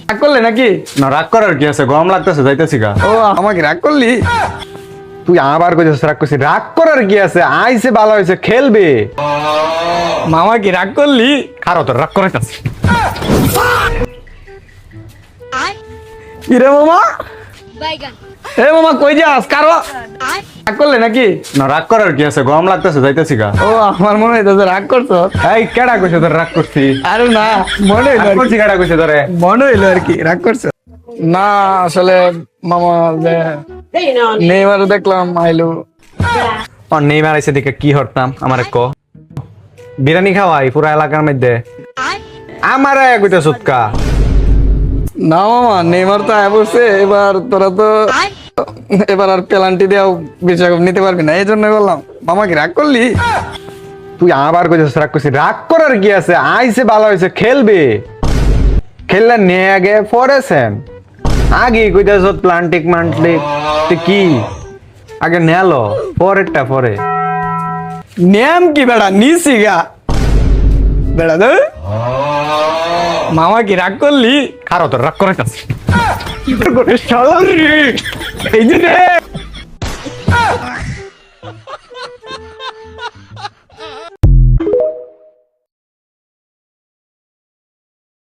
রাগ করলে নাকি? না রাগ করার কি আছে, গরম লাগতেছে, যাইতেছি গা। ও আমাকে রাগ করলি? তুই আবার কইছিস রাগ করছিস, রাগ করার কি আছে, আইছে ভালো হয়েছে, খেলবে। মামা কি রাগ করলি? খারো তোর রাগ করাইতাছি। কিরে মামা? Baigan. এ মামা কই যাস? কারো রাগ করলে নাকি? না রাগ করার কি আছে, গরম লাগতেছে, যাইতেছি গা। ও আমার মনে হইতেছে রাগ করছো। এই কেডা কইছে তোর রাগ করছি? আরে না, মনে হইলো রাগ আর কি। করছি, কেডা কইছে তোরে? মনে হইলো আর কি রাগ করছো। না আসলে মামা যে নেইমার দেখলাম আইলো। ও নেইমার আইছে দেখে কি হরতাম, আমারে ক। বিরিয়ানি খাওয়াই পুরা এলাকার মধ্যে, আমারে কইতা সুৎকা। না মামা নেইমার তো আয় বসে, এবার তোরা তো এবার আর পেনাল্টি দেওয়া বিশ্বকাপ নিতে পারবি না, এই জন্য বললাম। মামা কি রাগ করলি? তুই আবার কইছিস রাগ করছিস, রাগ করার কি আছে, আইছে ভালো হয়েছে, খেলবে। খেললে নিয়ে আগে পরেছেন, আগে কইতাছ প্লান্টিক মান্টলিক, তুই কি আগে নেলো পরেরটা পরে। নিয়ম কি বেড়া নিছি গা বেড়া দে। মামা কি রাগ করলি? খারো তোর রাগ করাইতাছি। শালা রে, এই যে রে।